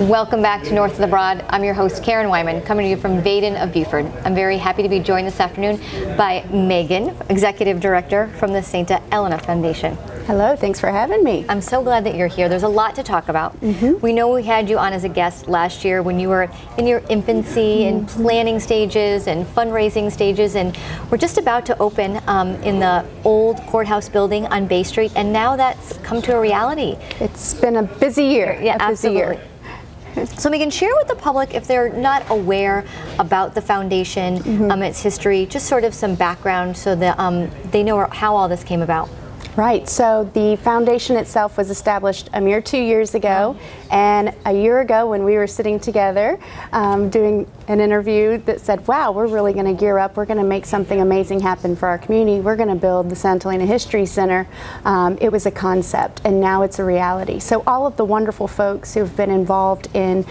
Welcome back to North of the Broad. I'm your host, Karen Wyman, coming to you from Baden of Beaufort. I'm very happy to be joined this afternoon by Megan, Executive Director from the St. Elena Foundation. Hello, thanks for having me. I'm so glad that you're here. There's a lot to talk about. We know we had you on as a guest last year when you were in your infancy and planning stages and fundraising stages, and we're just about to open in the old courthouse building on Bay Street, and now that's come to a reality. It's been a busy year. Yeah, absolutely. So Megan, share with the public, if they're not aware about the foundation, its history, just sort of some background so that they know how all this came about. Right, so the foundation itself was established a mere 2 years ago, and a year ago when we were sitting together doing an interview that said, wow, we're really going to gear up, we're going to make something amazing happen for our community, we're going to build the St. Elena History Center. It was a concept, and now it's a reality. So all of the wonderful folks who've been involved in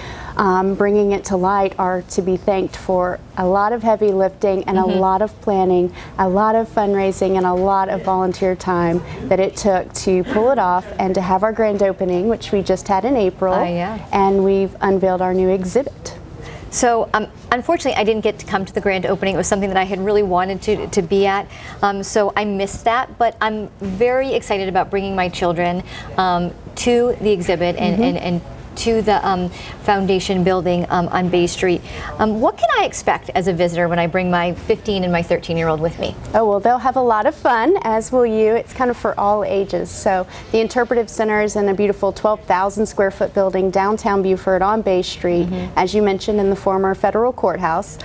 bringing it to light are to be thanked for a lot of heavy lifting and a lot of planning, a lot of fundraising, and a lot of volunteer time that it took to pull it off and to have our grand opening, which we just had in April, and we've unveiled our new exhibit. So unfortunately, I didn't get to come to the grand opening. It was something that I had really wanted to be at, so I missed that, but I'm very excited about bringing my children to the exhibit and to the foundation building on Bay Street. What can I expect as a visitor when I bring my 15 and my 13-year-old with me? Oh, well, they'll have a lot of fun, as will you. It's kind of for all ages. So the Interpretive Center is in a beautiful 12,000 square foot building downtown Beaufort on Bay Street, as you mentioned, in the former federal courthouse.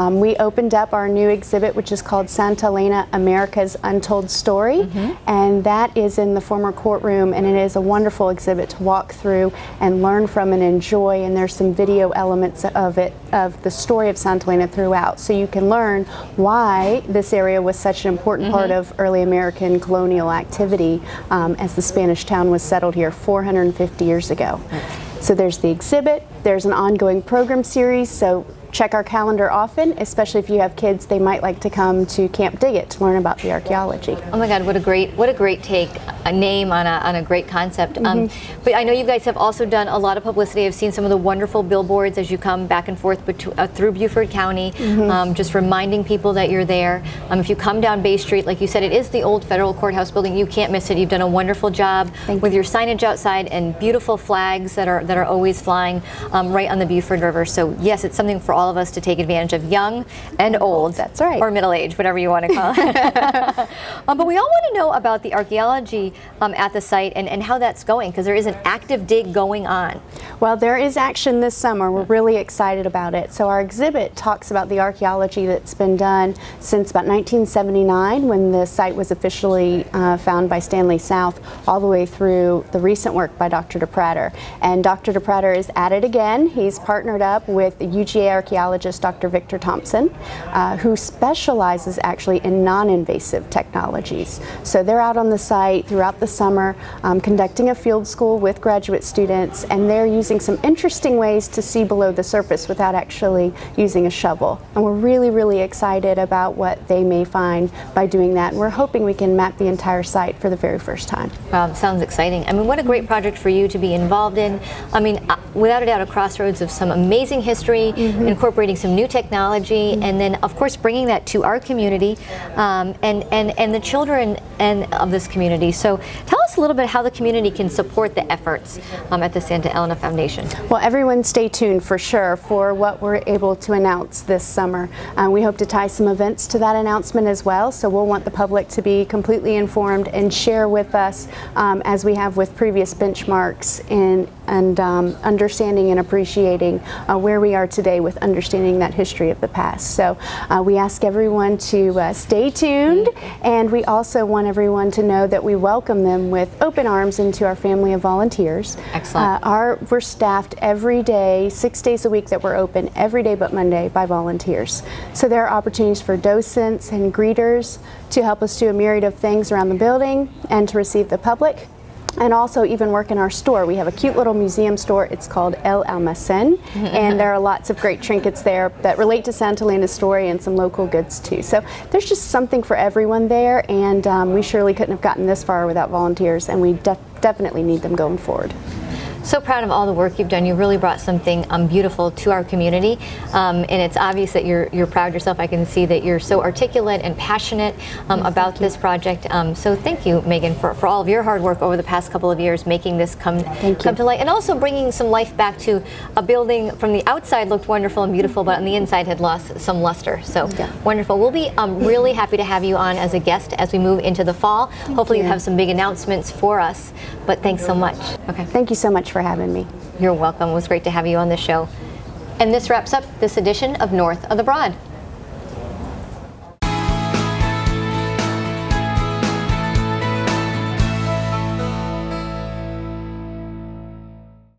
We opened up our new exhibit, which is called St. Elena, America's Untold Story, and that is in the former courtroom, and it is a wonderful exhibit to walk through and learn from and enjoy, and there's some video elements of it, of the story of St. Elena throughout, so you can learn why this area was such an important part of early American colonial activity as the Spanish town was settled here 450 years ago. So there's the exhibit, there's an ongoing program series, so check our calendar often, especially if you have kids. They might like to come to Camp Dig It to learn about the archaeology. Oh my God, what a great take, a name on a great concept. But I know you guys have also done a lot of publicity. I've seen some of the wonderful billboards as you come back and forth through Beaufort County, just reminding people that you're there. If you come down Bay Street, like you said, it is the old federal courthouse building. You can't miss it. You've done a wonderful job with your signage outside and beautiful flags that are always flying right on the Beaufort River. So yes, it's something for all of us to take advantage of, young and old. That's right. Or middle age, whatever you want to call it. But we all want to know about the archaeology at the site and how that's going, because there is an active dig going on. Well, there is action this summer. We're really excited about it. So our exhibit talks about the archaeology that's been done since about 1979, when the site was officially found by Stanley South, all the way through the recent work by Dr. DePrater. And Dr. DePrater is at it again. He's partnered up with the UGA archaeologist Dr. Victor Thompson, who specializes actually in non-invasive technologies. So they're out on the site throughout the summer conducting a field school with graduate students, and they're using some interesting ways to see below the surface without actually using a shovel. And we're really, really excited about what they may find by doing that. And we're hoping we can map the entire site for the very first time. Wow, sounds exciting. I mean, what a great project for you to be involved in. I mean, without a doubt, a crossroads of some amazing history, incorporating some new technology, and then of course bringing that to our community and the children of this community. So tell us a little bit how the community can support the efforts at the St. Elena Foundation. Well, everyone stay tuned for sure for what we're able to announce this summer. We hope to tie some events to that announcement as well, so we'll want the public to be completely informed and share with us, as we have with previous benchmarks, and understanding and appreciating where we are today with understanding that history of the past. So we ask everyone to stay tuned, and we also want everyone to know that we welcome them with open arms into our family of volunteers. Excellent. We're staffed every day, 6 days a week that we're open, every day but Monday, by volunteers. So there are opportunities for docents and greeters to help us do a myriad of things around the building and to receive the public. And also even work in our store. We have a cute little museum store. It's called El Almacén, and there are lots of great trinkets there that relate to St. Elena's story and some local goods too. So there's just something for everyone there, and we surely couldn't have gotten this far without volunteers, and we definitely need them going forward. So proud of all the work you've done. You really brought something beautiful to our community, and it's obvious that you're proud yourself. I can see that you're so articulate and passionate about this project. So thank you, Megan, for all of your hard work over the past couple of years, making this come to light, and also bringing some life back to a building from the outside looked wonderful and beautiful, but on the inside had lost some luster. So wonderful. We'll be really happy to have you on as a guest as we move into the fall. Hopefully you have some big announcements for us. But thanks so much. Okay. Thank you so much for having me. You're welcome. It was great to have you on the show. And this wraps up this edition of North of the Broad.